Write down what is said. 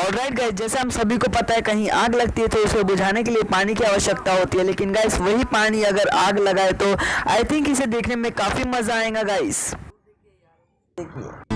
Alright guys, जैसे हम सभी को पता है कहीं आग लगती है तो उसे बुझाने के लिए पानी की आवश्यकता होती है, लेकिन गाइस वही पानी अगर आग लगाए तो आई थिंक इसे देखने में काफ़ी मज़ा आएगा गाइस। देखिए